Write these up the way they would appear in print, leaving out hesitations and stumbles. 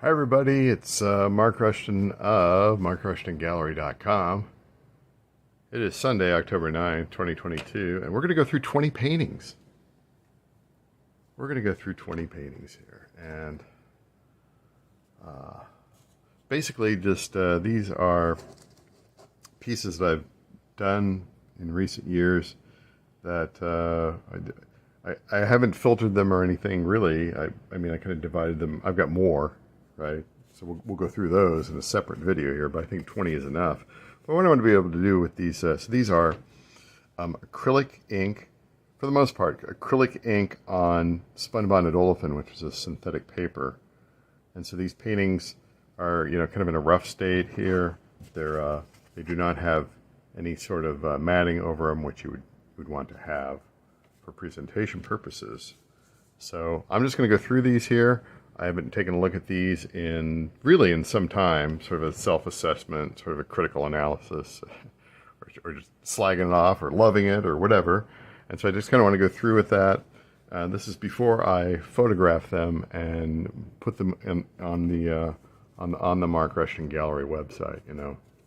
Hi everybody, it's Mark Rushton of markrushtongallery.com. It is Sunday, October 9th, 2022, and we're going to go through 20 paintings. We're going to go through 20 paintings here, and basically just these are pieces that I've done in recent years that I haven't filtered them or anything really. I mean, I kind of divided them. I've got more. Right, so we'll go through those in a separate video here, but I think 20 is enough. But what I want to be able to do with these, so these are acrylic ink, for the most part, acrylic ink on spun bonded olefin, which is a synthetic paper. And so these paintings are, kind of in a rough state here. They do not have any sort of matting over them, which you would want to have for presentation purposes. So I'm just going to go through these here. I haven't taken a look at these in some time, sort of a self-assessment, sort of a critical analysis, or just slagging it off or loving it or whatever. And so I just kind of want to go through with that. This is before I photograph them and put them on the Mark Rushton Gallery website,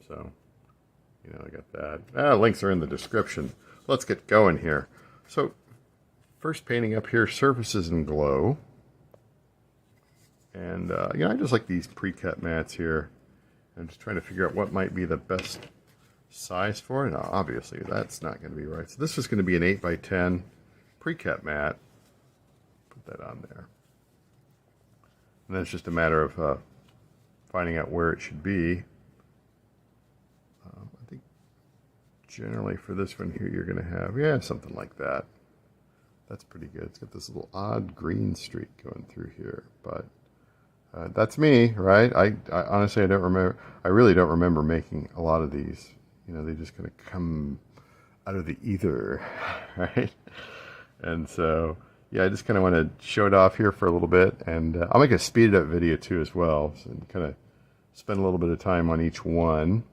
So, I got that. Links are in the description. Let's get going here. So, first painting up here, Surfaces in Glow. And, I just like these pre-cut mats here. I'm just trying to figure out what might be the best size for it. Now, obviously, that's not going to be right. So this is going to be an 8x10 pre-cut mat. Put that on there. And then it's just a matter of finding out where it should be. I think generally for this one here, you're going to have, something like that. That's pretty good. It's got this little odd green streak going through here, but that's me, right? I honestly, I don't remember. I really don't remember making a lot of these. They just kind of come out of the ether, right? And so, I just kind of want to show it off here for a little bit, and I'll make a speeded up video too as well, so kind of spend a little bit of time on each one,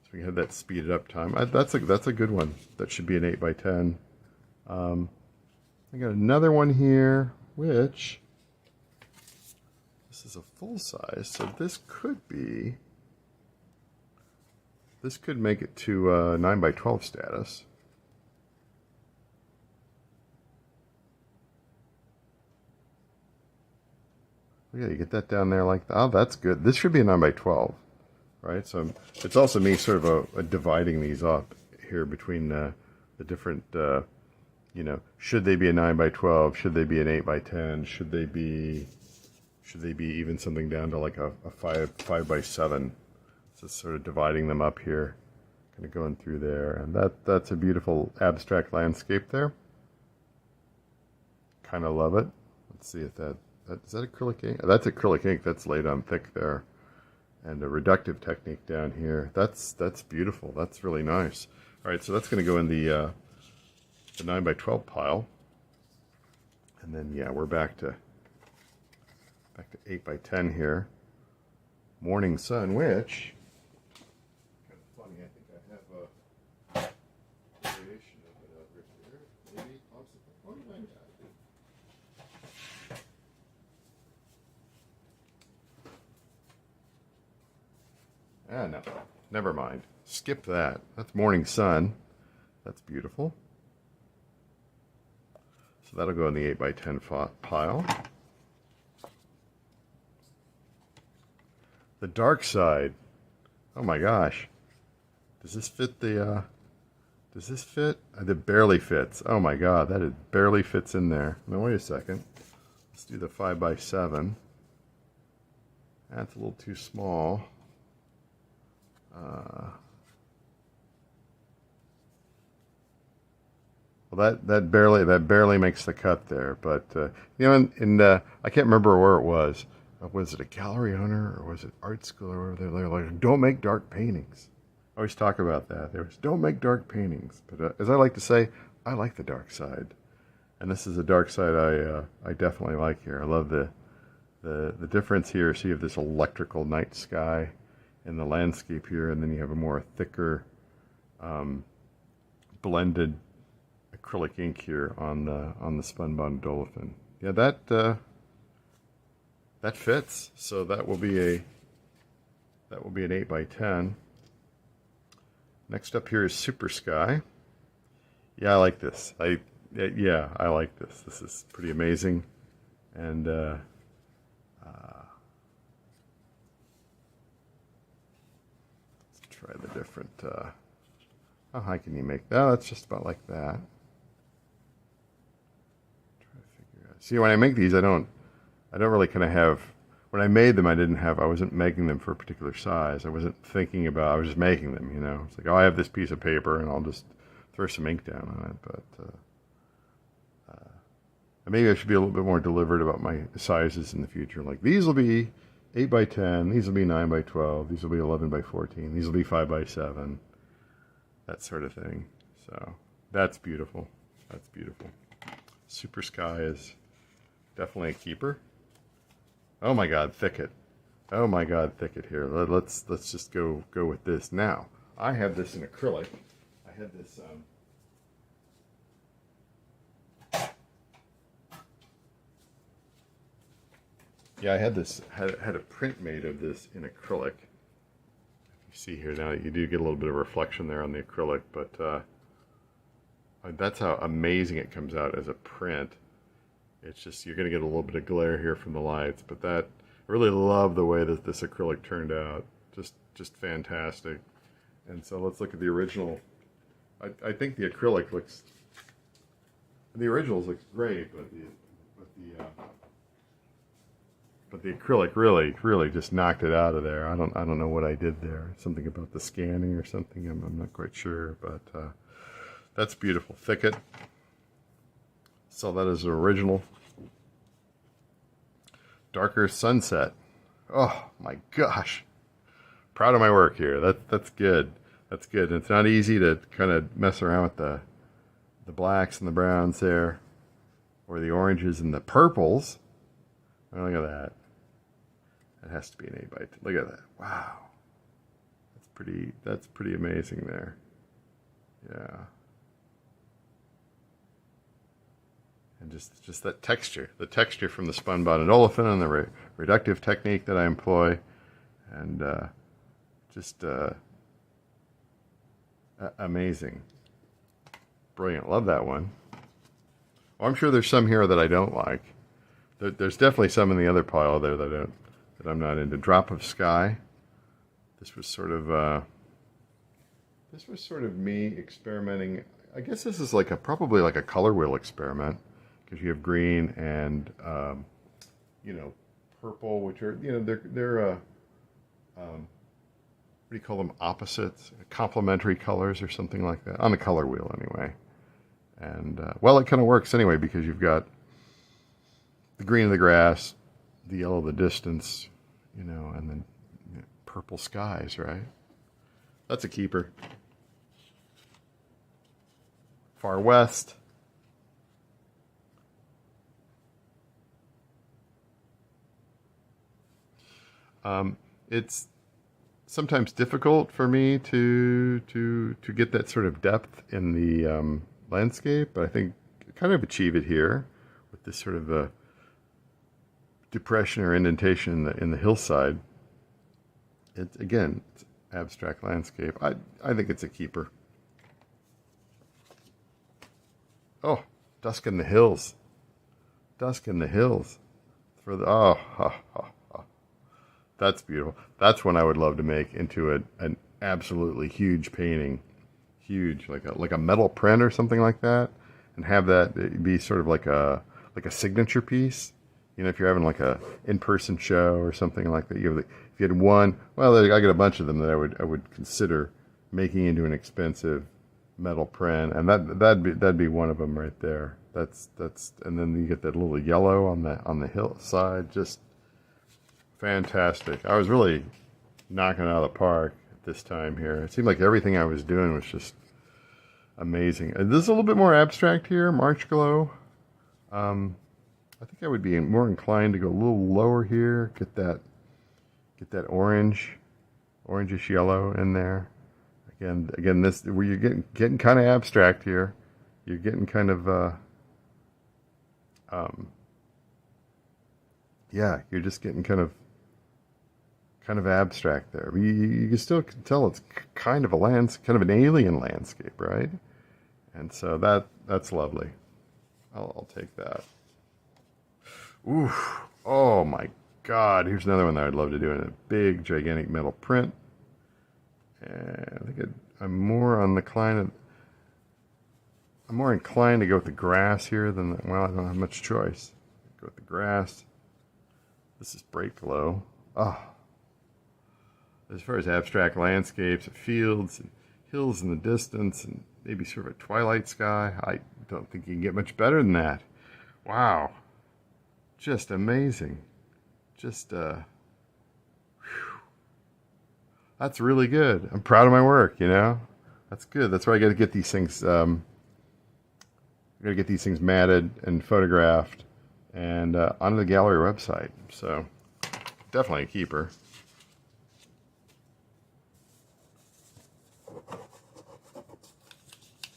so we have that speeded up time. That's a good one. That should be an 8x10. I got another one here, which this is a full size, so this could make it to 9x12 status. Yeah, you get that down there like that. Oh, that's good. This should be a 9x12, right? So it's also me sort of dividing these up here between the different, should they be a 9x12? Should they be an 8x10? Should they be even something down to like a 5x7? So sort of dividing them up here, kind of going through there, and that's a beautiful abstract landscape there. Kind of love it. Let's see if that is that acrylic ink? That's acrylic ink. That's laid on thick there, and a reductive technique down here. That's beautiful. That's really nice. All right, so that's going to go in the 9x12 pile, and then we're back to 8x10 here. Morning Sun, which kind of funny. I think I have a variation of it over here. Maybe possibly. No, never mind. Skip that. That's Morning Sun. That's beautiful. So that'll go in the 8x10 pile. The Dark Side. Oh my gosh. Does this fit the, does this fit? It barely fits. Oh my god, it barely fits in there. Now wait a second. Let's do the 5x7. That's a little too small. Well, that barely makes the cut there, but I can't remember where it was. Was it a gallery owner or was it art school or whatever? They're like, don't make dark paintings. I always talk about that. Don't make dark paintings. But as I like to say, I like the dark side, and this is a dark side I definitely like here. I love the difference here. So you have this electrical night sky in the landscape here, and then you have a more thicker blended acrylic ink here on the spun bonded olefin. Yeah, that fits. So that will be an 8 by 10. Next up here is Super Sky. Yeah, I like this. Yeah, I like this. This is pretty amazing. And let's try the different. How high can you make that? Oh, that's just about like that. Try to figure out. See, when I make these, I don't really kind of have. When I made them, I wasn't making them for a particular size. I wasn't thinking about. I was just making them. You know, it's like, oh, I have this piece of paper, and I'll just throw some ink down on it. But maybe I should be a little bit more deliberate about my sizes in the future. Like, these will be 8 by 10. These will be 9 by 12. These will be 11 by 14. These will be 5 by 7. That sort of thing. So that's beautiful. That's beautiful. Super Sky is definitely a keeper. Oh my God, Thicket. Oh my God, Thicket here. Let's just go with this. Now, I have this in acrylic. I had this yeah, I had this had a print made of this in acrylic. You see here now, you do get a little bit of reflection there on the acrylic, but that's how amazing it comes out as a print. It's just, you're going to get a little bit of glare here from the lights, but I really love the way that this acrylic turned out. Just fantastic. And so let's look at the original. I think the acrylic looks, the originals looks great, but the acrylic really just knocked it out of there. I don't know what I did there. Something about the scanning or something. I'm not quite sure, but that's beautiful. Thicket. Saw that as an original. Darker Sunset. Oh my gosh. Proud of my work here. That's good. That's good. And it's not easy to kind of mess around with the blacks and the browns there, or the oranges and the purples. Oh, look at that. That has to be an 8 by 10. Look at that. Wow. That's pretty amazing there. Yeah. And just that texture, the texture from the spun bonded olefin and the reductive technique that I employ, and amazing, brilliant. Love that one. Well, I'm sure there's some here that I don't like. There's definitely some in the other pile there that I'm not into. Drop of Sky. This was sort of me experimenting. I guess this is probably like a color wheel experiment. Because you have green and purple, which are they're what do you call them? Opposites, complementary colors or something like that on the color wheel anyway. And well, it kind of works anyway because you've got the green of the grass, the yellow of the distance, and then purple skies, right? That's a keeper. Far West. It's sometimes difficult for me to get that sort of depth in the landscape, but I think I kind of achieve it here with this sort of a depression or indentation in the hillside. It's abstract landscape. I think it's a keeper. Oh, Dusk in the Hills. Dusk in the Hills. For the that's beautiful. That's one I would love to make into an absolutely huge painting, huge, like a metal print or something like that, and have that be sort of like a signature piece. If you're having like a in-person show or something like that, if you had one, well, I got a bunch of them that I would consider making into an expensive metal print, and that'd be one of them right there. That's and then you get that little yellow on the hillside, just fantastic. I was really knocking it out of the park at this time here. It seemed like everything I was doing was just amazing. And this is a little bit more abstract here, March Glow. I think I would be more inclined to go a little lower here, get that orangish yellow in there. Again, this where you're getting kind of abstract here. You're getting kind of yeah, you're just getting kind of abstract there. But you can still tell it's kind of a kind of an alien landscape, right? And so that's lovely. I'll take that. Oof. Oh my God. Here's another one that I'd love to do in a big, gigantic metal print. And I think I'm more inclined to go with the grass here than well, I don't have much choice. Go with the grass. This is break glow. Oh. As far as abstract landscapes, fields and hills in the distance, and maybe sort of a twilight sky, I don't think you can get much better than that. Wow. Just amazing. Just, that's really good. I'm proud of my work, you know? That's good. That's why I got to get these things, matted and photographed and onto the gallery website. So, definitely a keeper.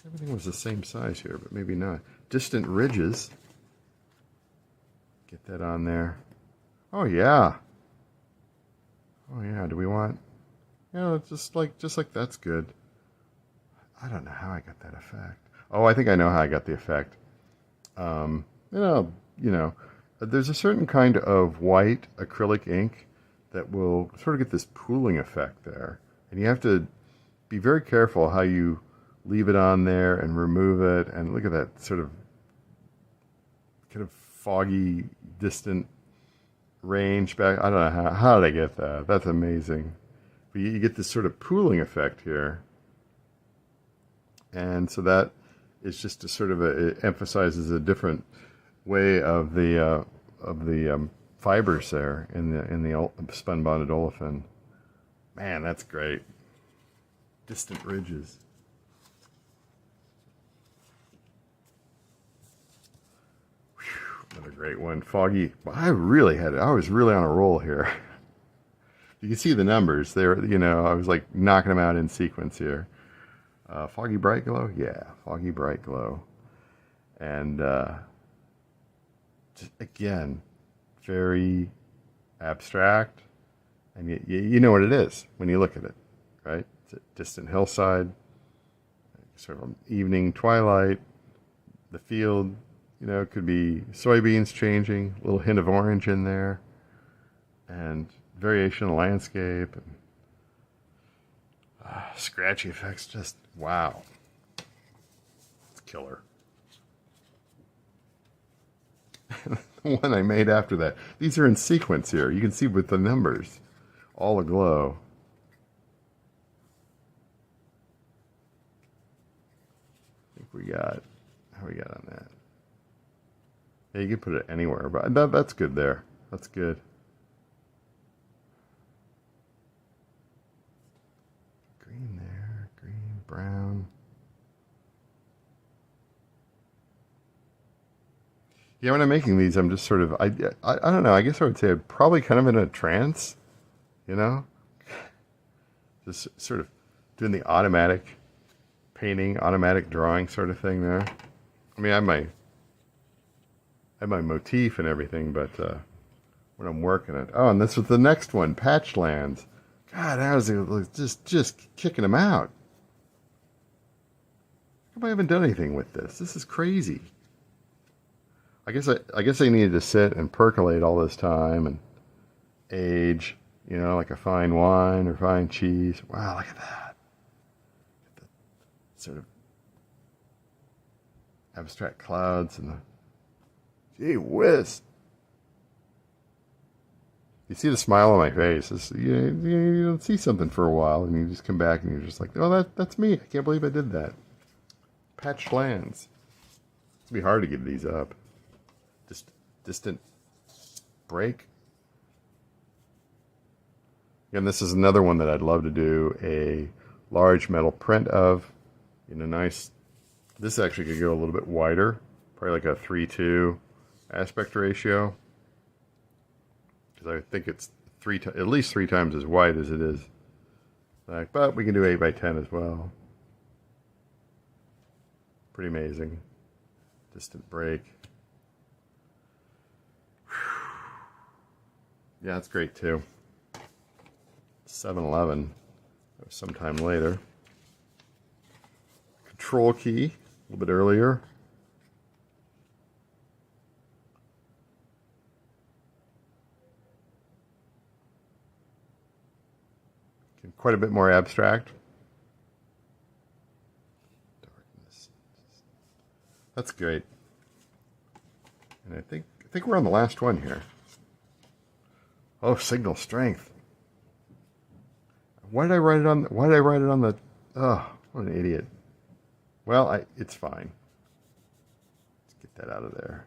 Everything was the same size here, but maybe not. Distant ridges. Get that on there. Oh yeah. Oh yeah. Do we want? You know, just like that's good. I don't know how I got that effect. Oh, I think I know how I got the effect. You know, there's a certain kind of white acrylic ink that will sort of get this pooling effect there, and you have to be very careful how you leave it on there and remove it. And look at that sort of kind of foggy, distant range back. I don't know how did I get that. That's amazing. But you get this sort of pooling effect here. And so that is just a sort of it emphasizes a different way of the fibers there in the spun bonded olefin. Man, that's great. Distant ridges. Another great one. Foggy. I was really on a roll here. You can see the numbers there. You know, I was like knocking them out in sequence here. Foggy bright glow. Yeah, foggy bright glow. And just again, very abstract. And you know what it is when you look at it, right? It's a distant hillside, sort of an evening twilight, the field. You know, it could be soybeans changing, a little hint of orange in there, and variation in landscape, and scratchy effects. Just wow, it's killer. The one I made after that. These are in sequence here. You can see with the numbers, all aglow. I think we got how we got on that. Yeah, you can put it anywhere, but that's good there. That's good. Green there, green, brown. Yeah, when I'm making these, I'm just sort of, I don't know, I guess I would say I'm probably kind of in a trance, you know? Just sort of doing the automatic painting, automatic drawing sort of thing there. I mean, I have my motif and everything, but when I'm working it. Oh, and this was the next one, patch lands. God, I was just kicking them out. How come I haven't done anything with this? This is crazy. I guess I needed to sit and percolate all this time and age, you know, like a fine wine or fine cheese. Wow, look at that. The sort of abstract clouds and the gee whiz. You see the smile on my face. You don't see something for a while, and you just come back and you're just like, oh, that's me. I can't believe I did that. Patched lands. It's going to be hard to get these up. Just distant break. Again, this is another one that I'd love to do a large metal print of in a nice, this actually could go a little bit wider, probably like a 3:2 aspect ratio, because I think it's at least three times as wide as it is back, but we can do 8x10 as well. Pretty amazing. Distant break. Yeah, it's great too. 7-Eleven. That was sometime later. Control key, a little bit earlier. Quite a bit more abstract. That's great. And I think we're on the last one here. Oh, signal strength. Why did I write it on? Why did I write it on the? Oh, what an idiot. Well, it's fine. Let's get that out of there.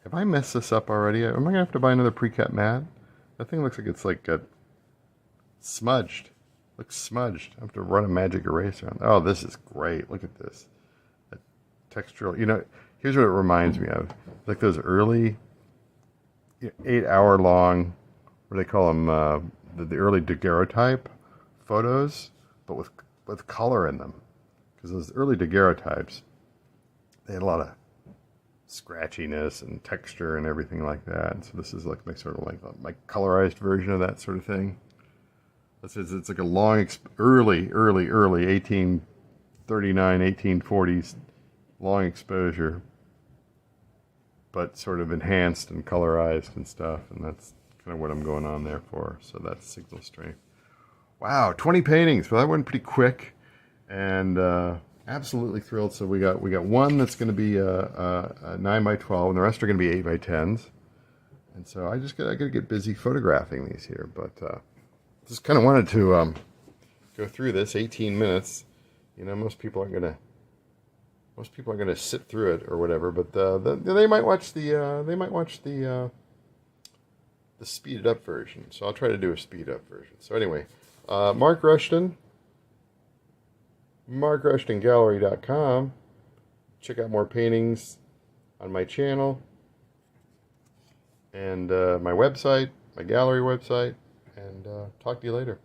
Have I messed this up already? Am I gonna have to buy another pre-cut mat? That thing looks like it's like got smudged. Looks smudged. I have to run a magic eraser on. Oh, this is great. Look at this. That textural. You know, here's what it reminds me of. Like those early 8-hour long, what do they call them? The early daguerreotype photos, but with color in them. Because those early daguerreotypes, they had a lot of scratchiness and texture and everything like that. And so this is like my sort of like my colorized version of that sort of thing. It's like a long, early 1839, 1840s long exposure, but sort of enhanced and colorized and stuff. And that's kind of what I'm going on there for. So that's signal strength. Wow, 20 paintings. Well, that went pretty quick, and absolutely thrilled. So we got one that's going to be a 9x12, and the rest are going to be 8x10s. And so I got to get busy photographing these here, but. Just kind of wanted to go through this 18 minutes. You know, most people aren't gonna sit through it or whatever, but they might watch the speeded up version. So I'll try to do a speed up version. So anyway, Mark Rushton, MarkRushtonGallery.com. Check out more paintings on my channel and my website, my gallery website. And talk to you later.